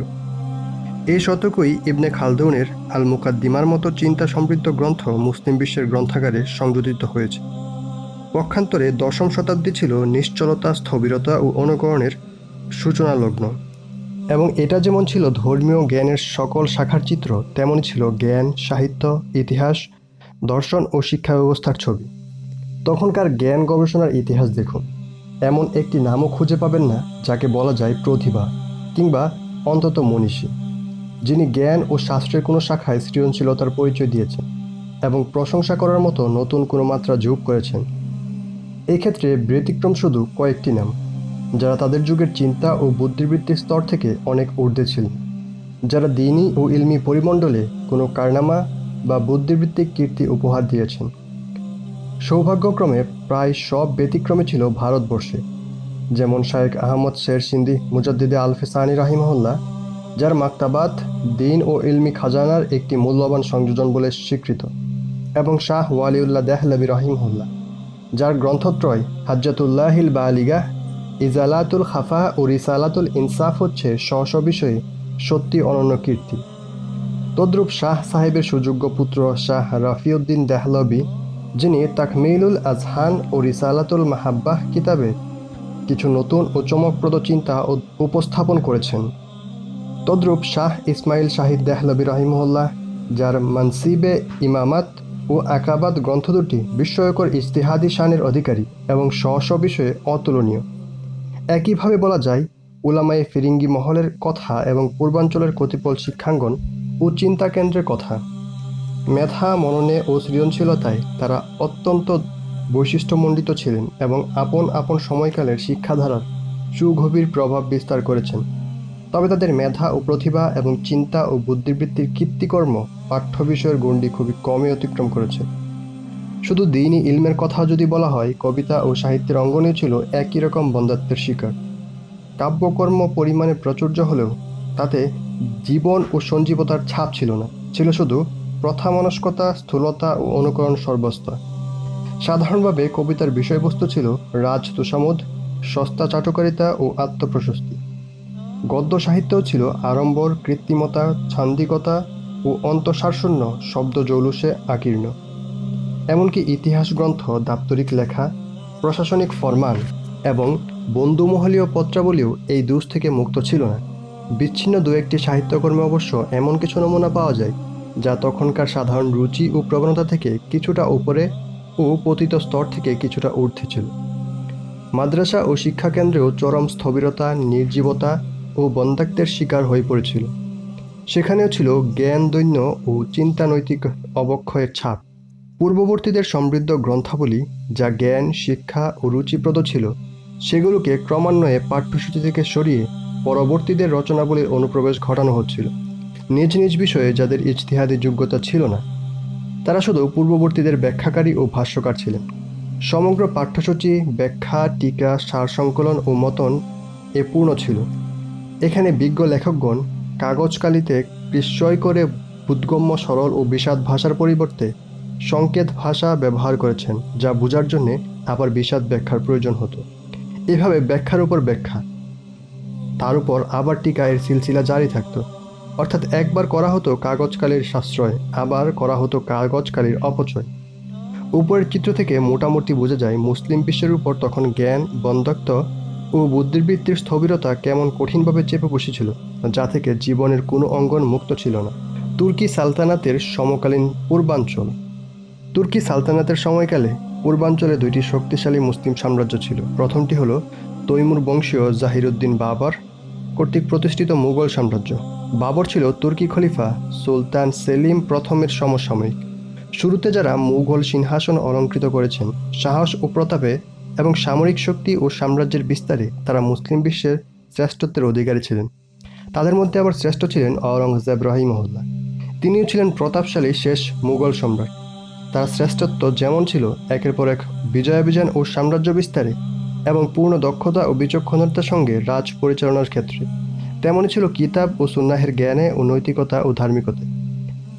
এই শতকই ইবনে খালদুনের আল মুকাদ্দিমার মতো চিন্তা সমৃদ্ধ গ্রন্থ মুসলিম বিশ্বের গ্রন্থাগারে সংযোজিত হয়েছে। পক্ষান্তরে 10ম শতাব্দী ছিল নিশ্চলতা, স্থবিরতা ও অনুকরণের সূচনা লগ্ন, এবং এটা যেমন ছিল ধর্মীয় জ্ঞানের সকল শাখার চিত্র, তেমনই ছিল জ্ঞান, সাহিত্য, ইতিহাস, দর্শন ও শিক্ষা ব্যবস্থার ছবি। তখনকার জ্ঞান গবেষণার ইতিহাস দেখুন। এমন একটি নামও খুঁজে পাবেন না যাকে বলা যায় প্রতিভা কিংবা অন্তত মনীষী, যিনি জ্ঞান ও শাস্ত্রের কোনো শাখায় সৃজনশীলতার পরিচয় দিয়েছেন এবং প্রশংসা করার মতো নতুন কোনো মাত্রা যোগ করেছেন। এক্ষেত্রে ব্যতিক্রম শুধু কয়েকটি নাম, যারা তাদের যুগের চিন্তা ও বুদ্ধিবৃত্তির স্তর থেকে অনেক ঊর্ধ্বে ছিলেন, যারা দ্বীনি ও ইলমি পরিমণ্ডলে কোনো কারনামা বা বুদ্ধিবৃত্তিক কীর্তি উপহার দিয়েছেন। সৌভাগ্যক্রমে প্রায় সব ব্যতিক্রমে ছিল ভারতবর্ষে, যেমন শায়েখ আহমদ শের সিন্ধি মুজাদ্দিদে আল-ফিসানি রাহিমাহুল্লাহ, যার মাকতাবাত দ্বীন ও ইলমি খাজানার একটি মূল্যবান সংযোজন বলে স্বীকৃত। এবং শাহ ওয়ালিউল্লাহ দেহলভী রহিমহুল্লাহ, যার গ্রন্থত্রয় হাজ্জাতুল্লাহিল বালিগাহ, ইজালাতুল খাফা ও রিসালাতুল ইনসাফ হচ্ছে স্ব বিষয়ে সত্যি অনন্য কীর্তি। তদ্রূপ শাহ সাহেবের সুযোগ্য পুত্র শাহ রফিউদ্দিন দেহলভী, যিনি তাকমিলুল আজহান ও রিসালাতুল মাহাব্বাহ কিতাবে কিছু নতুন ও চমকপ্রদ চিন্তা উপস্থাপন করেছেন। তদ্রূপ শাহ ইসমাইল শাহিদ দেহলভী রহিমহুল্লাহ, যার মানসিবে ইমামাত ও আকাবাত গ্রন্থ দুটি বিস্ময়কর ইজতিহাদি শানের অধিকারী এবং স্ব বিষয়ে অতুলনীয়। একইভাবে বলা যায় উলামায়ে ফিরিঙ্গি মহলের কথা এবং পূর্বাঞ্চলের কতিপয় শিক্ষাঙ্গন ও চিন্তা কেন্দ্রের কথা। মেধা, মননে ও সৃজনশীলতায় তারা অত্যন্ত বৈশিষ্ট্যমণ্ডিত ছিলেন এবং আপন আপন সময়কালের শিক্ষাধারার সুগভীর প্রভাব বিস্তার করেছেন। তবে তাদের মেধা ও প্রতিভা এবং চিন্তা ও বুদ্ধিবৃত্তির কীর্তিকর্ম পাঠ্য বিষয়ের গণ্ডি খুবই কমই অতিক্রম করেছে। শুধু দ্বীনি ইলমের কথা যদি বলা হয়, কবিতা ও সাহিত্যের অঙ্গনেও ছিল একই রকম বন্ধ্যাত্বের শিকার। কাব্যকর্ম পরিমাণে প্রাচুর্য হলেও তাতে জীবন ও সঞ্জীবতার ছাপ ছিল না, ছিল শুধু প্রথামনস্কতা, স্থূলতা ও অনুকরণ সর্বস্তা। সাধারণভাবে কবিতার বিষয়বস্তু ছিল রাজ তুষামোদ, সস্তা চাটুকারিতা ও আত্মপ্রশস্তি। গদ্য সাহিত্যও ছিল আড়ম্বর, কৃত্রিমতা, ছান্দিকতা ও অন্তঃসারশূন্য শব্দ জৌলুসে আকীর্ণ। এমনকি ইতিহাস গ্রন্থ, দাপ্তরিক লেখা, প্রশাসনিক ফরমান এবং বন্ধুমহলীয় পত্রাবলীও এই দোষ থেকে মুক্ত ছিল না। বিচ্ছিন্ন দু একটি সাহিত্যকর্মে অবশ্য এমন কিছু নমুনা পাওয়া যায় যা তখনকার সাধারণ রুচি ও প্রবণতা থেকে কিছুটা উপরে ও পতিত স্তর থেকে কিছুটা ঊর্ধ্বে ছিল। মাদ্রাসা ও শিক্ষাকেন্দ্রেও চরম স্থবিরতা, নির্জীবতা ও বন্ধ্যাত্বের শিকার হয়ে পড়েছিল। সেখানেও ছিল জ্ঞান দৈন্য ও চিন্তানৈতিক অবক্ষয়ের ছাপ। পূর্ববর্তীদের সমৃদ্ধ গ্রন্থাবলী, যা জ্ঞান, শিক্ষা ও রুচিপ্রদ ছিল, সেগুলোকে ক্রমান্বয়ে পাঠ্যসূচি থেকে সরিয়ে পরবর্তীদের রচনাবলীর অনুপ্রবেশ ঘটানো হচ্ছিল। নিজ নিজ বিষয়ে যাদের ইজতিহাদি যোগ্যতা ছিল না, তারা শুধু পূর্ববর্তীদের ব্যাখ্যাকারী ও ভাষ্যকার ছিলেন। সমগ্র পাঠ্যসূচি ব্যাখ্যা, টিকা, সার সংকলন ও মতন এ পূর্ণ ছিল। এখানে বিজ্ঞ লেখকগণ কাগজকালিতে বিস্ময় করে বোধগম্য সরল ও বিষাদ ভাষার পরিবর্তে সংকেত ভাষা ব্যবহার করেছেন, যা বোঝার জন্যে আবার বিষাদ ব্যাখ্যার প্রয়োজন হতো। এভাবে ব্যাখ্যার উপর ব্যাখ্যা, তার উপর আবার টিকা এর সিলসিলা জারি থাকত। অর্থাৎ একবার করা হতো কাগজকালির সাশ্রয়, আবার করা হতো কাগজকালির অপচয়। উপরের চিত্র থেকে মোটামুটি বোঝা যায় মুসলিম বিশ্বের উপর তখন জ্ঞান, বন্ধ্যাত্ব ও বুদ্ধিবৃত্তির স্থবিরতা কেমন কঠিনভাবে চেপে বসেছিল, যা থেকে জীবনের কোনো অঙ্গন মুক্ত ছিল না। তুর্কি সালতানাতের সমকালীন পূর্বাঞ্চল। তুর্কি সালতানাতের সময়কালে পূর্বাঞ্চলে দুইটি শক্তিশালী মুসলিম সাম্রাজ্য ছিল। প্রথমটি হল তৈমুর বংশীয় জাহিরুদ্দিন বাবর কর্তৃক প্রতিষ্ঠিত মুঘল সাম্রাজ্য। বাবর ছিল তুর্কি খলিফা সুলতান সেলিম প্রথমের সমসাময়িক। শুরুতে যারা মুঘল সিংহাসন অলঙ্কৃত করেছেন, সাহস ও প্রতাপে এবং সামরিক শক্তি ও সাম্রাজ্যের বিস্তারে তারা মুসলিম বিশ্বের শ্রেষ্ঠত্বের অধিকারী ছিলেন। তাদের মধ্যে আবার শ্রেষ্ঠ ছিলেন আওরঙ্গজেব রহিমহুল্লাহ। তিনিও ছিলেন প্রতাপশালী শেষ মুঘল সম্রাট। তার শ্রেষ্ঠত্ব যেমন ছিল একের পর এক বিজয়াভিযান ও সাম্রাজ্য বিস্তারে এবং পূর্ণ দক্ষতা ও বিচক্ষণতার সঙ্গে রাজ পরিচালনার ক্ষেত্রে, তেমনই ছিল কিতাব ও সুন্নাহের জ্ঞানে ও নৈতিকতা ও ধার্মিকতায়।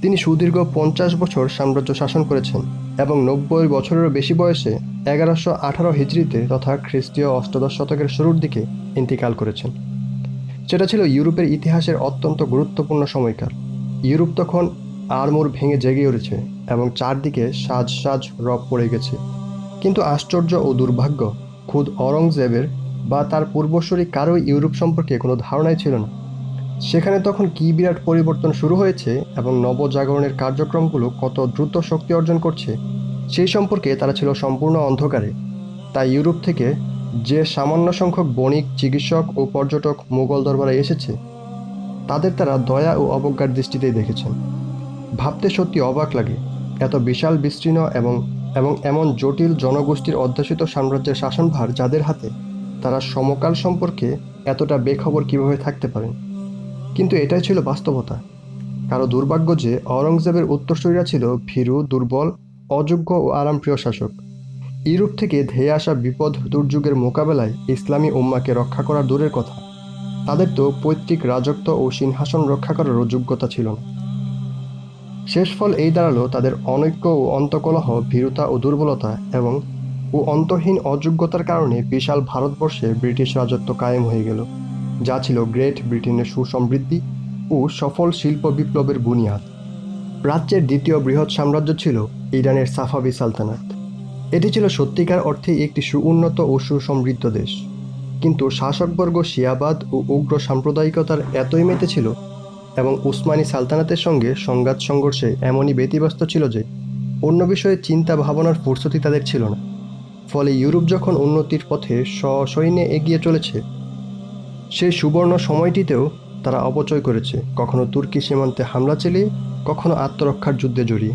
তিনি সুদীর্ঘ 50 বছর সাম্রাজ্য শাসন করেছেন এবং 90 বছরেরও বেশি বয়সে 1118 হিজরিতে তথা খ্রিস্টীয় অষ্টাদশ শতকের শুরুর দিকে ইন্তিকাল করেছেন। সেটা ছিল ইউরোপের ইতিহাসের অত্যন্ত গুরুত্বপূর্ণ সময়কাল। ইউরোপ তখন আড়মোড় ভেঙে জেগে উঠেছে এবং চারদিকে সাজ সাজ রব পড়ে গেছে। কিন্তু আশ্চর্য ও দুর্ভাগ্য, খুদ অরঙ্গজেবের বা তার পূর্বসূরি কারোই ইউরোপ সম্পর্কে কোনো ধারণাই ছিল না। সেখানে তখন কী বিরাট পরিবর্তন শুরু হয়েছে এবং নবজাগরণের কার্যক্রমগুলো কত দ্রুত শক্তি অর্জন করছে, সেই সম্পর্কে তারা ছিল সম্পূর্ণ অন্ধকারে। তাই ইউরোপ থেকে যে সামান্য সংখ্যক বণিক, চিকিৎসক ও পর্যটক মুঘল দরবারে এসেছে, তাদের তারা দয়া ও অবজ্ঞার দৃষ্টিতেই দেখেছেন। ভাবতে সত্যি অবাক লাগে, এত বিশাল বিস্তীর্ণ এবং এমন জটিল জনগোষ্ঠীর অধ্যাসিত সাম্রাজ্যের শাসনভার যাদের হাতে, তারা সমকাল সম্পর্কে এতটা বেখবর কিভাবে থাকতে পারেন। কিন্তু এটাই ছিল বাস্তবতা। কারো দুর্ভাগ্য যে আওরঙ্গজেবের উত্তরসূরিরা ছিল ভীরু, দুর্বল, অযোগ্য ও আরামপ্রিয় শাসক। ইউরোপ থেকে ধেয়ে আসা বিপদ দুর্যোগের মোকাবেলায় ইসলামী উম্মাকে রক্ষা করা দূরের কথা, তাদের তো পৈতৃক রাজত্ব ও সিংহাসন রক্ষা করারও যোগ্যতা ছিল না। শেষ ফল এই দাঁড়ালো তাদের অনৈক্য ও অন্তকলহ, ভীরুতা ও দুর্বলতা এবং অন্তহীন অযোগ্যতার কারণে বিশাল ভারতবর্ষে ব্রিটিশ রাজত্ব কায়েম হয়ে গেল, যা ছিল গ্রেট ব্রিটেনের সুসমৃদ্ধি ও সফল শিল্প বিপ্লবের বুনিয়াদ। প্রাচ্যের দ্বিতীয় বৃহৎ সাম্রাজ্য ছিল ইরানের সাফাভি সালতানাত। এটি ছিল সত্যিকার অর্থে একটি সুউন্নত ও সুসমৃদ্ধ দেশ, কিন্তু শাসকবর্গ শিয়াবাদ ও উগ্র সাম্প্রদায়িকতার এতই মেতে ছিল এবং উসমানী সালতানাতের সঙ্গে সংঘাত সংঘর্ষে এমনই ব্যতিব্যস্ত ছিল যে অন্য বিষয়ে চিন্তা ভাবনার ফুরসতি তাদের ছিল না। ফলে ইউরোপ যখন উন্নতির পথে সসৈন্যে এগিয়ে চলেছে, সেই সুবর্ণ সময়টিতেও তারা অপচয় করেছে, কখনো তুর্কি সীমান্তে হামলা চালিয়ে, কখনো আত্মরক্ষার যুদ্ধে জড়িয়ে।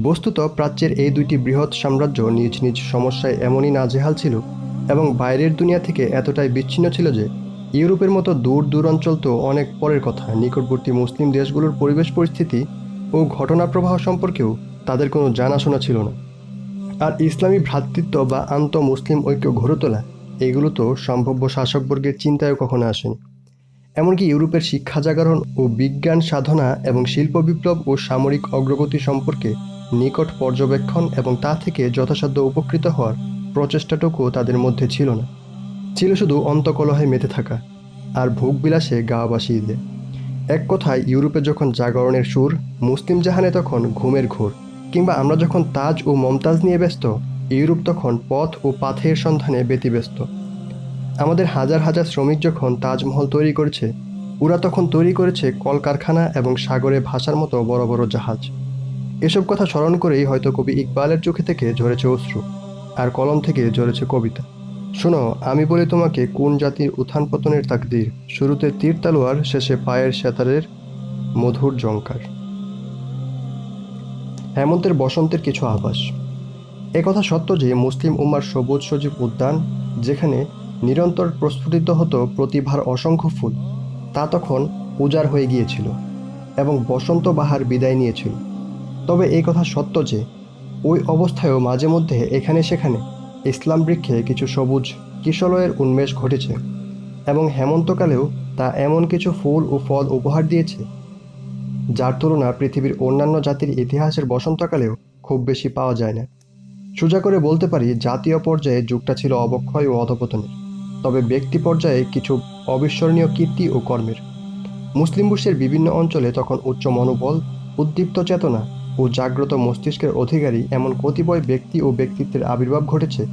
বস্তুত প্রাচ্যের এই দুইটি বৃহৎ সাম্রাজ্য নিজ নিজ সমস্যায় এমনই নাজেহাল ছিল এবং বাইরের দুনিয়া থেকে এতটাই বিচ্ছিন্ন ছিল যে ইউরোপের মতো দূর দূরাঞ্চল তো অনেক পরের কথা, নিকটবর্তী মুসলিম দেশগুলোর পরিবেশ পরিস্থিতি ও ঘটনা প্রবাহ সম্পর্কেও তাদের কোনো জানাশোনা ছিল না। আর ইসলামী ভ্রাতৃত্ব বা আন্ত মুসলিম ঐক্য গড়ে তোলা, এগুলো তো সম্ভাব্য শাসকবর্গের চিন্তায়ও কখনো আসেনি। এমনকি ইউরোপের শিক্ষা জাগরণ ও বিজ্ঞান সাধনা এবং শিল্প বিপ্লব ও সামরিক অগ্রগতি সম্পর্কে নিকট পর্যবেক্ষণ এবং তা থেকে যথাসাধ্য উপকৃত হওয়ার প্রচেষ্টাটুকুও তাদের মধ্যে ছিল না। ছিল শুধু অন্তকলহে মেতে থাকা আর ভোগবিলাসে গা বাসিয়ে দেয়। এক কথায়, ইউরোপে যখন জাগরণের সুর, মুসলিম জাহানে তখন ঘুমের ঘোর। কিংবা আমরা যখন তাজ ও মমতাজ নিয়ে ব্যস্ত, ইউরোপ তখন পথ ও পাথের সন্ধানে ব্যতিব্যস্ত। আমাদের হাজার হাজার শ্রমিক যখন তাজমহল তৈরি করেছে, ওরা তখন তৈরি করেছে কলকারখানা এবং সাগরে ভাসার মতো বড় বড় জাহাজ। এসব কথা স্মরণ করেই হয়তো কবি ইকবালের চোখে থেকে ঝরেছে অশ্রু, আর কলম থেকে ঝরেছে কবিতা। শোনো, আমি বলি তোমাকে কোন জাতির উত্থান পতনের তাকদীর, শুরুতে তীর তালোয়ার, শেষে পায়ের সেতারের মধুর ঝংকার। হেমন্তের বসন্তের কিছু আভাস। একথা সত্য যে মুসলিম উম্মার সবুজ সজীব উদ্যান, যেখানে নিরন্তর প্রস্ফুটিত হতো প্রতিভার অসংখ্য ফুল, তা তখন উজাড় হয়ে গিয়েছিল এবং বসন্ত বাহার বিদায় নিয়েছিল। তবে এই কথা সত্য যে ওই অবস্থায়ও মাঝে মধ্যে এখানে সেখানে ইসলাম বৃক্ষে কিছু সবুজ কিশলয়ের উন্মেষ ঘটেছে এবং হেমন্তকালেও তা এমন কিছু ফুল ও ফল উপহার দিয়েছে যার তুলনা পৃথিবীর অন্যান্য জাতির ইতিহাসের বসন্তকালেও খুব বেশি পাওয়া যায় না। সোজা করে বলতে পারি, জাতীয় পর্যায়ে যুগটা ছিল অবক্ষয় ও অধপতনের, তবে ব্যক্তি পর্যায়ে কিছু অবিস্মরণীয় কীর্তি ও কর্মের। মুসলিম বিশ্বের বিভিন্ন অঞ্চলে তখন উচ্চ মনোবল, উদ্দীপ্ত চেতনা ও জাগ্রত মস্তিষ্কের অধিকারী এমন কতিপয় ব্যক্তি ও ব্যক্তিত্বের আবির্ভাব ঘটেছে,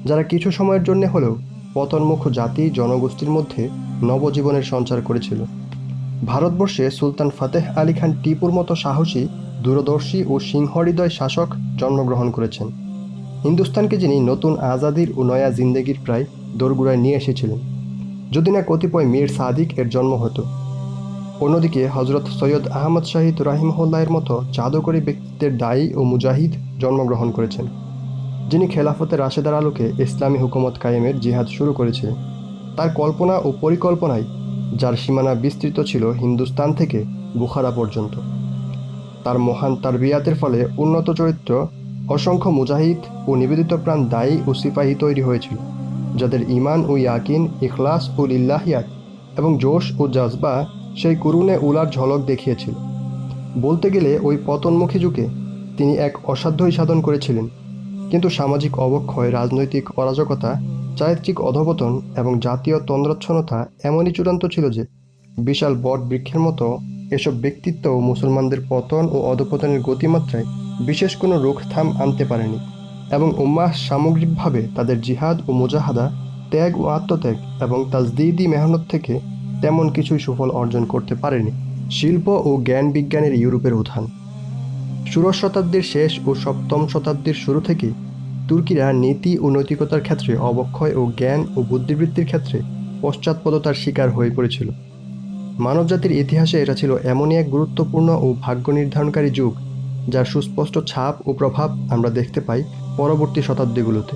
যারা কিছু সময়ের জন্য হলেও পতনমুখ জাতি জনগোষ্ঠীর মধ্যে নবজীবনের সঞ্চার করেছিল। ভারতবর্ষে সুলতান ফাতেহ আলী খান টিপুর মতো সাহসী, দূরদর্শী ও সিংহহৃদয় শাসক জন্মগ্রহণ করেছেন। হিন্দুস্তানকে যিনি নতুন আজাদির ও নয়া জিন্দেগির প্রায় দোরগোড়ায় নিয়ে এসেছিলেন, যদি না কতিপয় মীর সাদিক এর জন্ম হতো। অন্যদিকে হজরত সৈয়দ আহমদ শাহিদ রাহিমহুল্লাহের মতো জাদুকরী ব্যক্তিত্বের দায়ী ও মুজাহিদ জন্মগ্রহণ করেছেন, যিনি খেলাফতে রাশেদার আলোকে ইসলামী হুকুমত কায়েমের জিহাদ শুরু করেছিলেন। তার কল্পনা ও পরিকল্পনায় যার সীমানা বিস্তৃত ছিল হিন্দুস্তান থেকে বুখারা পর্যন্ত। তার মহান তারবিয়াতের ফলে উন্নত চরিত্র অসংখ্য মুজাহিদ ও নিবেদিত প্রাণ দায়ী ও সিপাহী তৈরি হয়েছিল, যাদের ঈমান ও ইয়াকিন, ইখলাস ও লিল্লাহিয়াত এবং জোশ ও জজবা সেই কুরুনে উলার ঝলক দেখিয়েছিল। বলতে গেলে ওই পতনমুখী যুগে তিনি এক অসাধ্যই সাধন করেছিলেন, কিন্তু সামাজিক অবক্ষয়, রাজনৈতিক অরাজকতা, চারিত্রিক অধপতন এবং জাতীয় তন্দ্রাচ্ছন্নতা এমনই চূড়ান্ত ছিল যে বিশাল বট বৃক্ষের মতো এসব ব্যক্তিত্ব মুসলমানদের পতন ও অধপতনের গতিমাত্রায় বিশেষ কোনো রোকথাম আনতে পারেনি এবং উম্মাহ সামগ্রিকভাবে তাদের জিহাদ ও মুজাহাদা, ত্যাগ ও আত্মত্যাগ এবং তাজদিদি মেহনত থেকে তেমন কিছুই সুফল অর্জন করতে পারেনি। শিল্প ও জ্ঞান বিজ্ঞানের ইউরোপের উত্থান। ষোড়শ শতাব্দীর শেষ ও সপ্তম শতাব্দীর শুরু থেকে তুর্কিরা নীতি ও নৈতিকতার ক্ষেত্রে অবক্ষয় ও জ্ঞান ও বুদ্ধিবৃত্তির ক্ষেত্রে পশ্চাৎপদতার শিকার হয়ে পড়েছিল। মানবজাতির ইতিহাসে এটা ছিল এমনই এক গুরুত্বপূর্ণ ও ভাগ্য নির্ধারণকারী যুগ, যার সুস্পষ্ট ছাপ ও প্রভাব আমরা দেখতে পাই পরবর্তী শতাব্দীগুলোতে।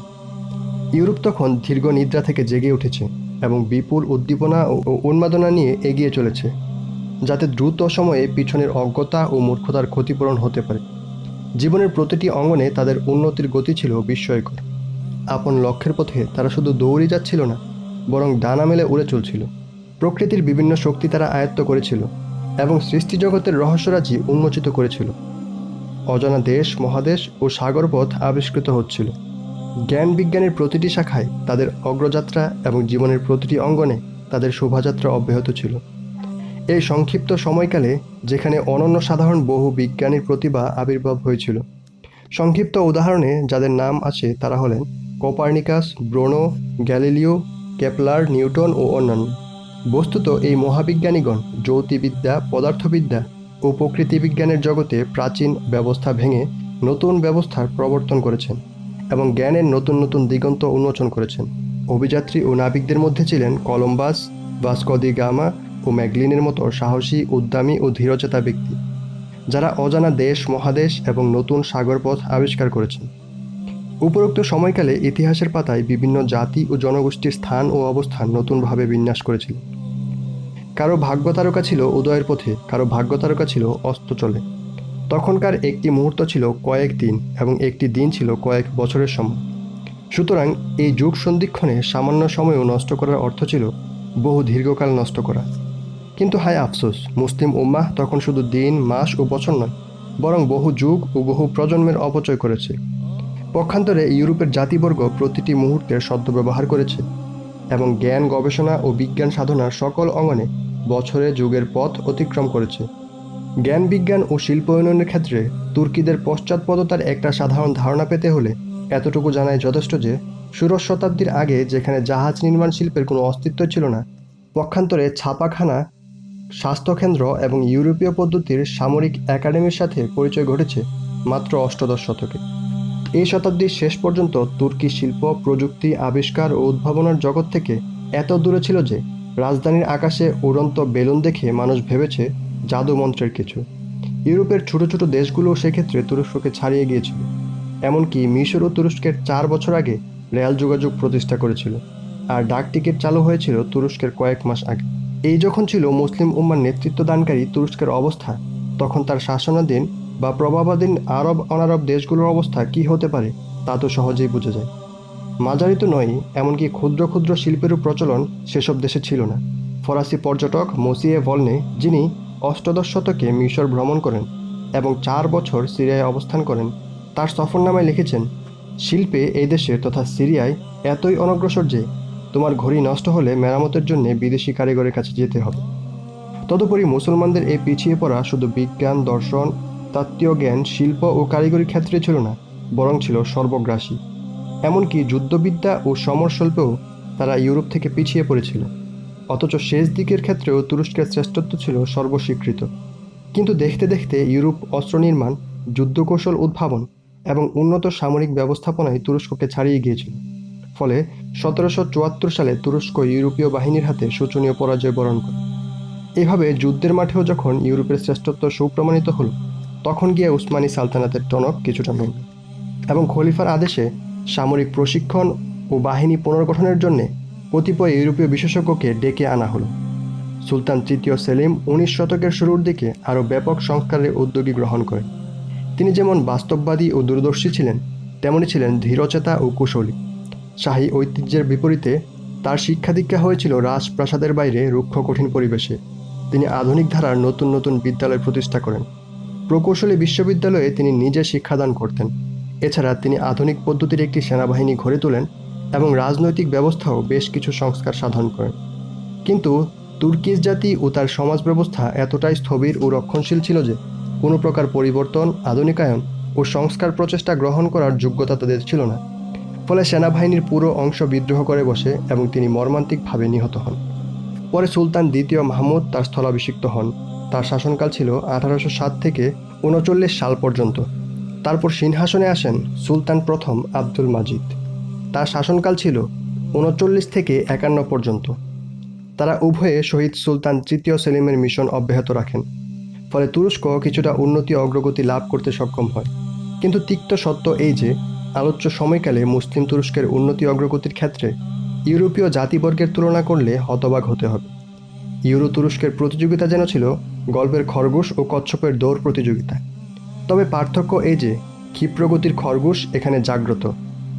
ইউরোপ তখন দীর্ঘ নিদ্রা থেকে জেগে উঠেছে এবং বিপুল উদ্দীপনা ও উন্মাদনা নিয়ে এগিয়ে চলেছে, যাতে দ্রুত সময়ে পিছনের অজ্ঞতা ও মূর্খতার ক্ষতিপূরণ হতে পারে। জীবনের প্রতিটি অঙ্গনে তাদের উন্নতির গতি ছিল বিস্ময়কর। আপন লক্ষ্যের পথে তারা শুধু দৌড়ে যাচ্ছিল না, বরং ডানা মেলে উড়ে চলছিল। প্রকৃতির বিভিন্ন শক্তি তারা আয়ত্ত করেছিল, এবং সৃষ্টিজগতের রহস্যরাজি উন্মোচিত করেছিল। অজানা দেশ, মহাদেশ ও সাগরপথ আবিষ্কৃত হচ্ছিল। জ্ঞান বিজ্ঞানের প্রতিটি শাখায় তাদের অগ্রযাত্রা এবং জীবনের প্রতিটি অঙ্গনে তাদের শোভাযাত্রা অব্যাহত ছিল। এই সংক্ষিপ্ত সময়কালে যেখানে অনন্য সাধারণ বহু বিজ্ঞানীর প্রতিভা আবির্ভাব হয়েছিল। সংক্ষিপ্ত উদাহরণে যাদের নাম আছে তারা হলেন Copernicus, Bruno, Galileo, Kepler, Newton ও অন্যান্য। বস্তুত এই মহাবিজ্ঞানীগণ জ্যোতির্বিদ্যা, পদার্থবিদ্যা ও প্রকৃতিবিজ্ঞানের জগতে প্রাচীন ব্যবস্থা ভেঙে নতুন ব্যবস্থার প্রবর্তন করেছেন এবং জ্ঞানের নতুন নতুন দিগন্ত উন্মোচন করেছেন। অভিযাত্রী ও নাবিকদের মধ্যে ছিলেন কলম্বাস, ভাস্কো দি গামা ও ম্যাগলিনের মতো সাহসী, উদ্যমী ও ধীরচেতা ব্যক্তি, যারা অজানা দেশ, মহাদেশ এবং নতুন সাগরপথ আবিষ্কার করেছেন। উপরোক্ত সময়কালে ইতিহাসের পাতায় বিভিন্ন জাতি ও জনগোষ্ঠীর স্থান ও অবস্থান নতুনভাবে বিন্যাস করেছিল। কারো ভাগ্যতারকা ছিল উদয়ের পথে, কারো ভাগ্যতারকা ছিল অস্তচলে। তখনকার একটি মুহূর্ত ছিল কয়েক দিন এবং একটি দিন ছিল কয়েক বছরের সময়। সুতরাং এই যুগ সন্ধিক্ষণে সামান্য সময়ও নষ্ট করার অর্থ ছিল বহু দীর্ঘকাল নষ্ট করা। কিন্তু হায় আফসোস, মুসলিম উম্মাহ তখন শুধু দিন, মাস ও বছর নয়, বরং বহু যুগ ও বহু প্রজন্মের অপচয় করেছে। পক্ষান্তরে ইউরোপের জাতিবর্গ প্রতিটি মুহূর্তের সদ্ব্যবহার করেছে এবং জ্ঞান, গবেষণা ও বিজ্ঞান সাধনার সকল অঙ্গনে বছরে যুগের পথ অতিক্রম করেছে। জ্ঞান, বিজ্ঞান ও শিল্প উন্নয়নের ক্ষেত্রে তুর্কিদের পশ্চাৎপদতার একটা সাধারণ ধারণা পেতে হলে এতটুকু জানাই যথেষ্ট যে ষোড়শ শতাব্দীর আগে যেখানে জাহাজ নির্মাণ শিল্পের কোনো অস্তিত্ব ছিল না, পক্ষান্তরে ছাপাখানা, স্বাস্থ্যকেন্দ্র এবং ইউরোপীয় পদ্ধতির সামরিক একাডেমির সাথে পরিচয় ঘটেছে মাত্র অষ্টাদশ শতকে। এই শতাব্দীর শেষ পর্যন্ত তুর্কি শিল্প, প্রযুক্তি, আবিষ্কার ও উদ্ভাবনার জগৎ থেকে এত দূরে ছিল যে রাজধানীর আকাশে উড়ন্ত বেলুন দেখে মানুষ ভেবেছে জাদু মন্ত্রের কিছু। ইউরোপের ছোট ছোট দেশগুলো সেক্ষেত্রে তুরস্ককে ছাড়িয়ে গিয়েছিল। এমনকি মিশরও তুরস্কের 4 বছর আগে রেল যোগাযোগ প্রতিষ্ঠা করেছিল, আর ডাক টিকিট চালু হয়েছিল তুরস্কের কয়েক মাস আগে। এই যখন ছিল মুসলিম উম্মার নেতৃত্বদানকারী তুরস্কের অবস্থা, তখন তার শাসনাধীন বা প্রভাবাধীন আরব অনারব দেশগুলোর অবস্থা কী হতে পারে তা তো সহজেই বোঝা যায়। মাঝারি তো নয়, এমনকি ক্ষুদ্র ক্ষুদ্র শিল্পেরও প্রচলন সেসব দেশে ছিল না। ফরাসি পর্যটক মসিয়ে ভলনে, যিনি অষ্টাদশ শতকে মিশর ভ্রমণ করেন এবং 4 বছর সিরিয়ায় অবস্থান করেন, তার সফরনামায় লিখেছেন, শিল্পে এই দেশের তথা সিরিয়ায় এতই অনগ্রসর যে তোমার ঘড়ি নষ্ট হলে মেরামতের জন্য বিদেশি কারিগরের কাছে যেতে হবে। তদুপরি মুসলমানদের এই পিছিয়ে পড়া শুধু বিজ্ঞান, দর্শন, তাত্ত্বীয় জ্ঞান, শিল্প ও কারিগরি ক্ষেত্রে ছিল না, বরং ছিল সর্বগ্রাসী। এমনকি যুদ্ধবিদ্যা ও সমরশিল্পেও তারা ইউরোপ থেকে পিছিয়ে পড়েছিল। অথচ শেষ দিকের ক্ষেত্রেও তুরস্কের শ্রেষ্ঠত্ব ছিল সর্বস্বীকৃত। কিন্তু দেখতে দেখতে ইউরোপ অস্ত্র নির্মাণ, যুদ্ধকৌশল উদ্ভাবন এবং উন্নত সামরিক ব্যবস্থাপনায় তুরস্ককে ছাড়িয়ে গিয়েছিল। ফলে 1774 সালে তুরস্ক ইউরোপীয় বাহিনীর হাতে শোচনীয় পরাজয় বরণ করে। এভাবে যুদ্ধের মাঠেও যখন ইউরোপের শ্রেষ্ঠত্ব সুপ্রমাণিত হল, তখন গিয়ে উসমানী সালতানাতের টনক কিছুটা নড়ল এবং খলিফার আদেশে সামরিক প্রশিক্ষণ ও বাহিনী পুনর্গঠনের জন্য কতিপয় ইউরোপীয় বিশেষজ্ঞকে ডেকে আনা হলো। সুলতান তৃতীয় সেলিম 19 শতকের শুরুর দিকে আরও ব্যাপক সংস্কারের উদ্যোগী গ্রহণ করেন। তিনি যেমন বাস্তববাদী ও দূরদর্শী ছিলেন, তেমনি ছিলেন ধীরচেতা ও কুশলী। শাহী ঐতিহ্যের বিপরীতে তার শিক্ষাদীক্ষা হয়েছিল রাজপ্রাসাদের বাইরে রুক্ষ কঠিন পরিবেশে। তিনি আধুনিক ধারার নতুন নতুন বিদ্যালয় প্রতিষ্ঠা করেন। প্রকৌশলী বিশ্ববিদ্যালয়ে তিনি নিজে শিক্ষাদান করতেন। এছাড়া তিনি আধুনিক পদ্ধতির একটি সেনাবাহিনী গড়ে তোলেন এবং রাজনৈতিক ব্যবস্থাও বেশ কিছু সংস্কার সাধন করেন। কিন্তু তুর্কিজ জাতি ও তার সমাজ ব্যবস্থা এতটাই স্থবির ও রক্ষণশীল ছিল যে কোনো প্রকার পরিবর্তন, আধুনিকায়ন ও সংস্কার প্রচেষ্টা গ্রহণ করার যোগ্যতা তাদের ছিল না। ফলে সেনাবাহিনীর পুরো অংশ বিদ্রোহ করে বসে এবং তিনি মর্মান্তিকভাবে নিহত হন। পরে সুলতান দ্বিতীয় মাহমুদ তার স্থলাভিষিক্ত হন। তার শাসনকাল ছিল 1807 থেকে 39 সাল পর্যন্ত। তারপর সিংহাসনে আসেন সুলতান প্রথম আব্দুল মাজিদ। তার শাসনকাল ছিল 39 থেকে 51 পর্যন্ত। তারা উভয়ে শহীদ সুলতান তৃতীয় সেলিমের মিশন অব্যাহত রাখেন। ফলে তুরস্ক কিছুটা উন্নতি অগ্রগতি লাভ করতে সক্ষম হয়। কিন্তু তিক্ত সত্য এই যে আলোচ্য সময়কালে মুসলিম তুরস্কের উন্নতি অগ্রগতির ক্ষেত্রে ইউরোপীয় জাতিবর্গের তুলনা করলে হতবাক হতে হবে। ইউরো তুরস্কের প্রতিযোগিতা যেন ছিল গল্পের খরগোশ ও কচ্ছপের দৌড় প্রতিযোগিতা। তবে পার্থক্য এই যে ক্ষিপ্রগতির খরগোশ এখানে জাগ্রত,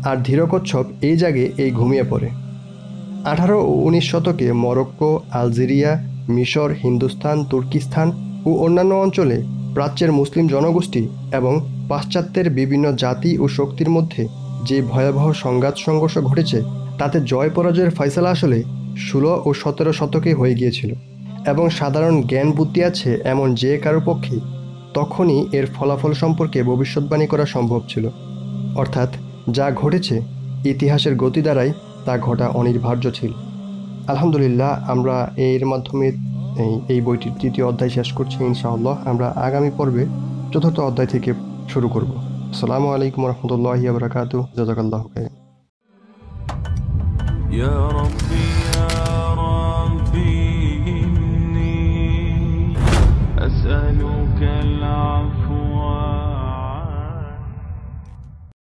আর ধীর কচ্ছপ এই জাগে এই ঘুমিয়ে পড়ে। 18 ও 19 শতকে মরক্কো, আলজেরিয়া, মিশর, হিন্দুস্তান, তুর্কিস্তান ও অন্যান্য অঞ্চলে প্রাচ্যের মুসলিম জনগোষ্ঠী এবং পাশ্চাত্যের বিভিন্ন জাতি ও শক্তির মধ্যে যে ভয়াবহ সংঘাত সংঘর্ষ ঘটেছে তাতে জয় পরাজয়ের ফয়সালা আসলে 16 ও 17 শতকে হয়ে গিয়েছিল এবং সাধারণ জ্ঞান বুদ্ধি আছে এমন যে কারো পক্ষেই তখনই এর ফলাফল সম্পর্কে ভবিষ্যৎবাণী করা সম্ভব ছিল। অর্থাৎ যা ঘটেছে ইতিহাসের গতি দ্বারাই তা ঘটা অনিবার্য ছিল। আলহামদুলিল্লাহ, আমরা এর মাধ্যমে এই বইটির 3য় অধ্যায় শেষ করছি। ইনশাআল্লাহ আমরা আগামী পর্বে 4র্থ অধ্যায় থেকে শুরু করব। আসসালামু আলাইকুম রহমতুল্লাহি ওয়া বারাকাতুহু। জাযাকাল্লাহু খাইরান। يا ربي إني أسألك العفو